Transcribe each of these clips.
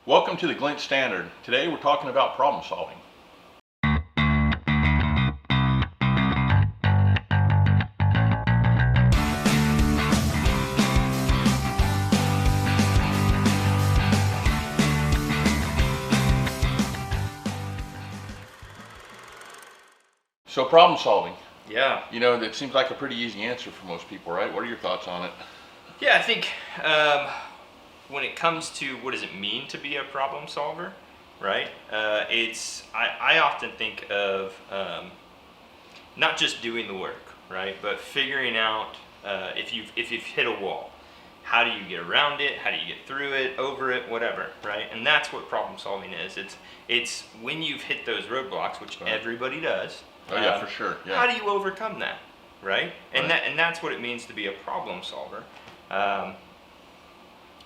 Welcome to the Glint Standard. Today we're talking about problem solving. So problem solving. Yeah. That seems like a pretty easy answer for most people, right? What are your thoughts on it? Yeah, I think when it comes to what does it mean to be a problem solver, right? I often think of not just doing the work, right, but figuring out if you've hit a wall, how do you get around it? How do you get through it, over it, whatever, right? And that's what problem solving is. It's when you've hit those roadblocks, which everybody does. Oh yeah, for sure. Yeah. How do you overcome that, right? And Right. that's what it means to be a problem solver.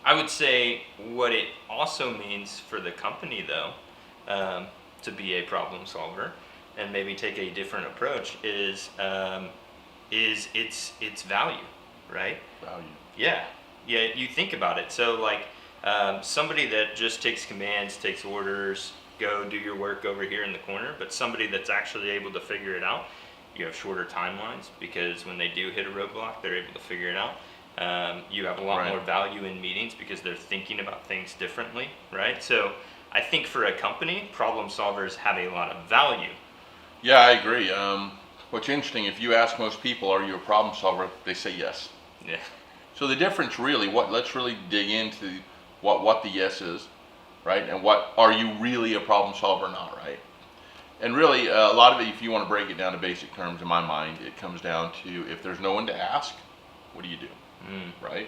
I would say what it also means for the company, though, to be a problem solver and maybe take a different approach is its value, right? Value. Yeah. You think about it. So like somebody that just takes commands, takes orders, go do your work over here in the corner, but somebody that's actually able to figure it out, you have shorter timelines because when they do hit a roadblock, they're able to figure it out. You have a lot Right. more value in meetings because they're thinking about things differently, right? So I think for a company, problem solvers have a lot of value. Yeah, I agree. What's interesting, if you ask most people, are you a problem solver? They say yes. Yeah. So the difference really, let's really dig into what the yes is, right? And what are you really a problem solver or not, right? And really, a lot of it, if you want to break it down to basic terms, in my mind, it comes down to if there's no one to ask, what do you do, right?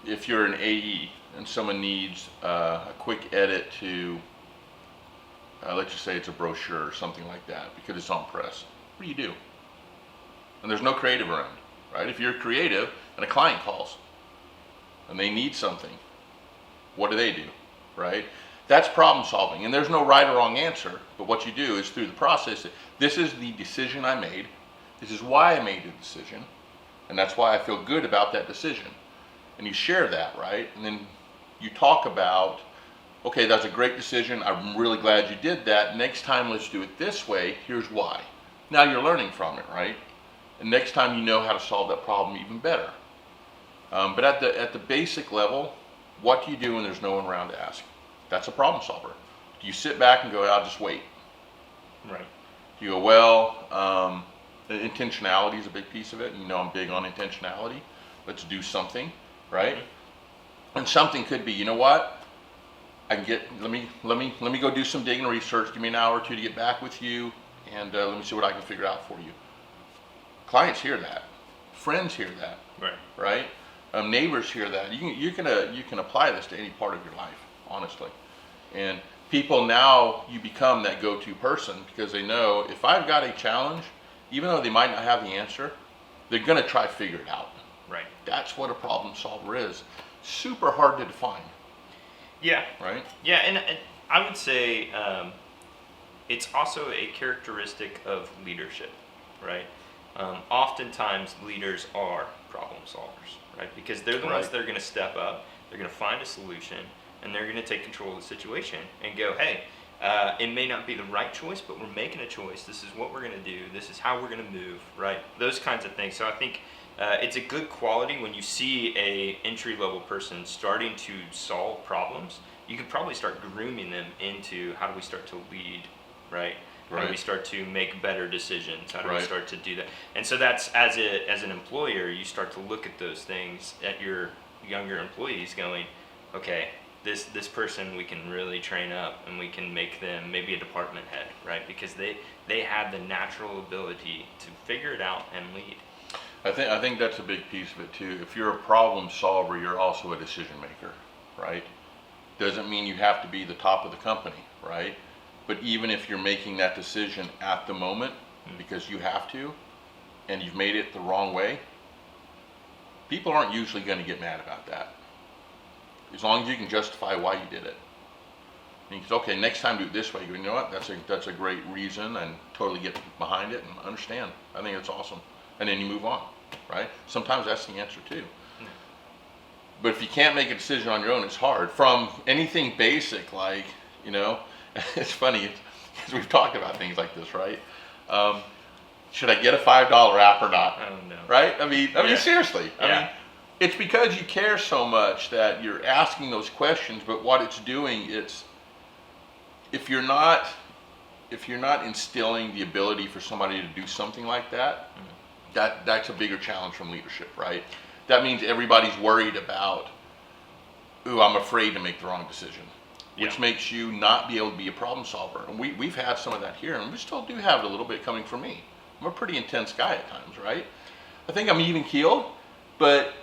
If you're an AE and someone needs a quick edit to, let's just say it's a brochure or something like that, because it's on press, what do you do? And there's no creative around, right? If you're creative and a client calls and they need something, what do, right? That's problem solving, and there's no right or wrong answer, but what you do is through the process, this is the decision I made, this is why I made the decision, and that's why I feel good about that decision. And you share that, right? And then you talk about, okay, that's a great decision, I'm really glad you did that, next time let's do it this way, here's why. Now you're learning from it, right? And next time you know how to solve that problem even better. But at the basic level, what do you do when there's no one around to ask? That's a problem solver. Do you sit back and go, I'll just wait? Right. Do you go, well, intentionality is a big piece of it. And I'm big on intentionality. Let's do something, right? And something could be, you know what? Let me go do some digging research. Give me an hour or two to get back with you, and let me see what I can figure out for you. Clients hear that. Friends hear that. Right? Neighbors hear that. You can apply this to any part of your life, honestly. And people now, you become that go-to person because they know if I've got a challenge, even though they might not have the answer, they're going to try to figure it out. Right. That's what a problem solver is. Super hard to define. Yeah. Right? Yeah, and I would say it's also a characteristic of leadership, right? Oftentimes leaders are problem solvers, right? Because they're the ones that are going to step up, they're going to find a solution, and they're going to take control of the situation and go, hey, it may not be the right choice, but we're making a choice. This is what we're going to do. This is how we're going to move, right? Those kinds of things. So I think it's a good quality when you see a entry-level person starting to solve problems. You could probably start grooming them into how do we start to lead, right? How do we start to make better decisions? How do we start to do that? And so that's, as an employer, you start to look at those things at your younger employees going, okay, this person we can really train up and we can make them maybe a department head, right? Because they have the natural ability to figure it out and lead. I think that's a big piece of it too. If you're a problem solver, you're also a decision maker, right? Doesn't mean you have to be the top of the company, right? But even if you're making that decision at the moment, because you have to, and you've made it the wrong way, people aren't usually going to get mad about that. As long as you can justify why you did it. And you say, okay, next time do it this way. You go, you know what, that's a great reason, and totally get behind it and understand. I think it's awesome. And then you move on, right? Sometimes that's the answer too. But if you can't make a decision on your own, it's hard. From anything basic, like, it's funny, because we've talked about things like this, right? Should I get a $5 app or not? Oh no. Right? I mean, seriously. Yeah. I mean, it's because you care so much that you're asking those questions. But what it's doing, if you're not instilling the ability for somebody to do something like that, that's a bigger challenge from leadership, right? That means everybody's worried about, I'm afraid to make the wrong decision, which makes you not be able to be a problem solver. And we've had some of that here, and we still do have it a little bit coming from me. I'm a pretty intense guy at times, right? I think I'm even keeled, but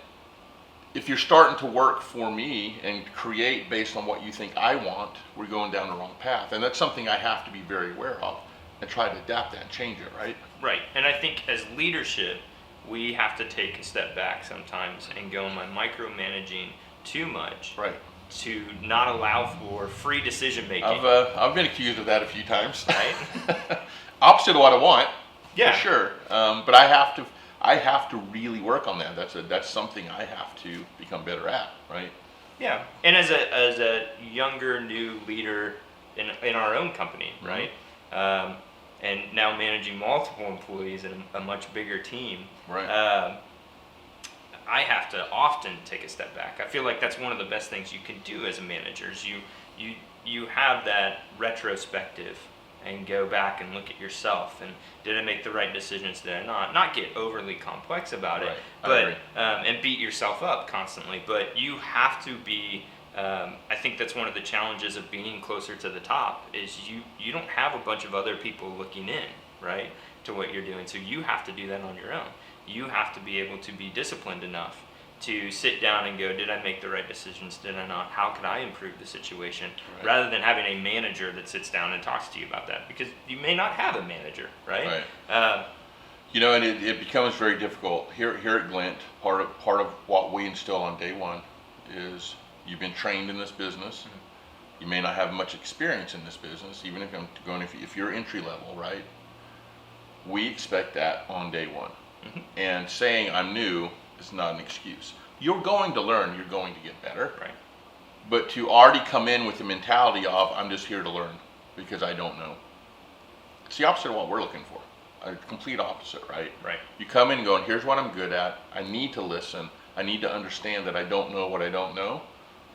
if you're starting to work for me and create based on what you think I want, we're going down the wrong path. And that's something I have to be very aware of and try to adapt that and change it, right? Right. And I think as leadership, we have to take a step back sometimes and go on micromanaging too much. Right. To not allow for free decision making. I've been accused of that a few times. Right. Opposite of what I want. Yeah. For sure. But I have to really work on that. That's something I have to become better at, right? Yeah. And as a younger new leader in our own company, right? And now managing multiple employees and a much bigger team. Right. I have to often take a step back. I feel like that's one of the best things you can do as a manager is you have that retrospective and go back and look at yourself and did I make the right decisions, did I not get overly complex about it, but and beat yourself up constantly, but you have to be I think that's one of the challenges of being closer to the top is you don't have a bunch of other people looking in, right, to what you're doing, so you have to do that on your own. You have to be able to be disciplined enough to sit down and go, did I make the right decisions? Did I not? How could I improve the situation? Right. Rather than having a manager that sits down and talks to you about that, because you may not have a manager, right? Right. And it becomes very difficult here at Glint. Part of what we instill on day one is you've been trained in this business. Mm-hmm. You may not have much experience in this business, even if you're entry level, right? We expect that on day one. Mm-hmm. And saying I'm new is not an excuse. You're going to learn, you're going to get better. Right. But to already come in with the mentality of I'm just here to learn because I don't know. It's the opposite of what we're looking for. A complete opposite, right? Right. You come in going, here's what I'm good at. I need to listen. I need to understand that I don't know what I don't know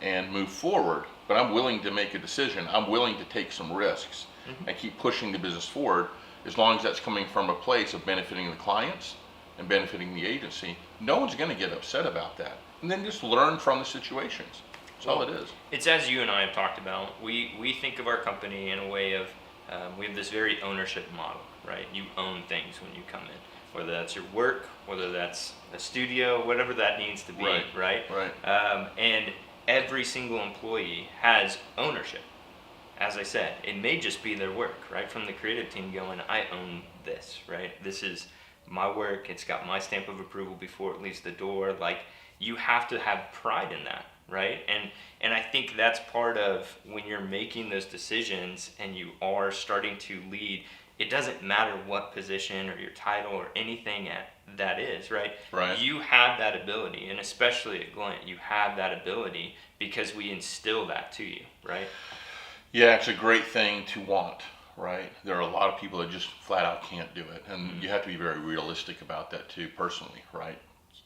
and move forward. But I'm willing to make a decision. I'm willing to take some risks and keep pushing the business forward as long as that's coming from a place of benefiting the clients and benefiting the agency. No one's going to get upset about that. And then just learn from the situations. That's all it is. It's as you and I have talked about. We think of our company in a way of, we have this very ownership model, right? You own things when you come in, whether that's your work, whether that's a studio, whatever that needs to be, right? And every single employee has ownership. As I said, it may just be their work, right? From the creative team going, I own this, right? This is my work, it's got my stamp of approval before it leaves the door. Like, you have to have pride in that, right? And I think that's part of when you're making those decisions and you are starting to lead, it doesn't matter what position or your title or anything that is, right? Right. You have that ability, and especially at Glint, you have that ability because we instill that to you, right? Yeah, it's a great thing to want. Right. There are a lot of people that just flat out can't do it. And you have to be very realistic about that too, personally, right?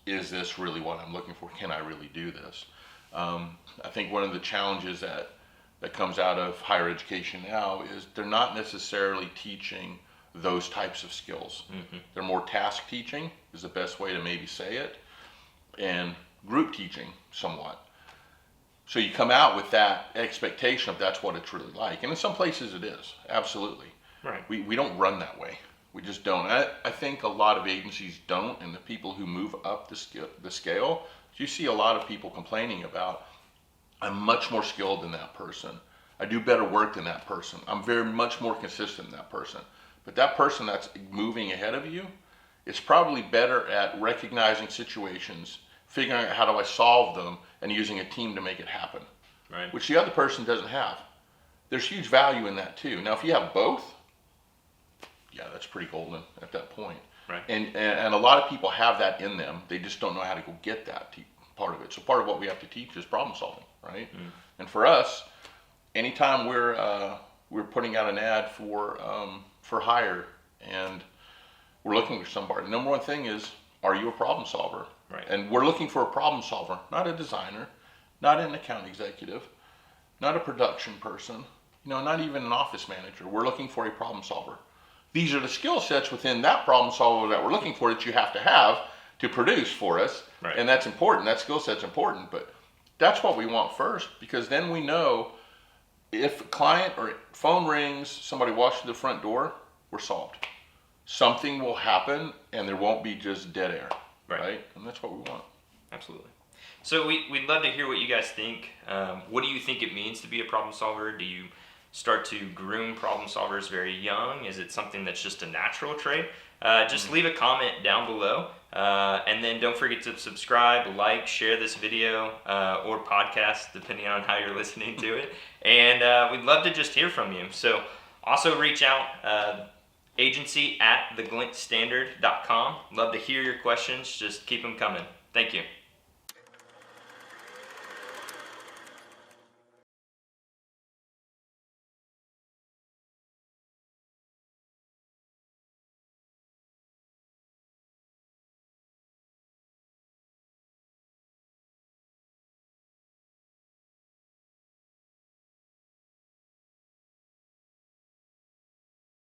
Is this really what I'm looking for? Can I really do this? I think one of the challenges that comes out of higher education now is they're not necessarily teaching those types of skills. Mm-hmm. They're more task teaching is the best way to maybe say it, and group teaching somewhat. So you come out with that expectation of that's what it's really like. And in some places it is, absolutely. Right. We don't run that way. We just don't. I think a lot of agencies don't, and the people who move up the scale, you see a lot of people complaining about, I'm much more skilled than that person. I do better work than that person. I'm very much more consistent than that person. But that person that's moving ahead of you is probably better at recognizing situations, figuring out how do I solve them, and using a team to make it happen, right? Which the other person doesn't have. There's huge value in that too. Now, if you have both, yeah, that's pretty golden at that point. Right. And a lot of people have that in them. They just don't know how to go get that part of it. So part of what we have to teach is problem solving, right? And for us, anytime we're putting out an ad for hire and we're looking for somebody, the number one thing is, are you a problem solver? Right. And we're looking for a problem solver, not a designer, not an account executive, not a production person, not even an office manager. We're looking for a problem solver. These are the skill sets within that problem solver that we're looking for that you have to produce for us. Right. And that's important. That skill set's important. But that's what we want first, because then we know if a client or phone rings, somebody walks through the front door, we're solved. Something will happen and there won't be just dead air. Right? And that's what we want. Absolutely. So we'd love to hear what you guys think. What do you think it means to be a problem solver? Do you start to groom problem solvers very young? Is it something that's just a natural trait? Just leave a comment down below. And then don't forget to subscribe, like, share this video or podcast, depending on how you're listening to it. And we'd love to just hear from you. So also reach out, agency@theglintstandard.com. Love to hear your questions. Just keep them coming. Thank you.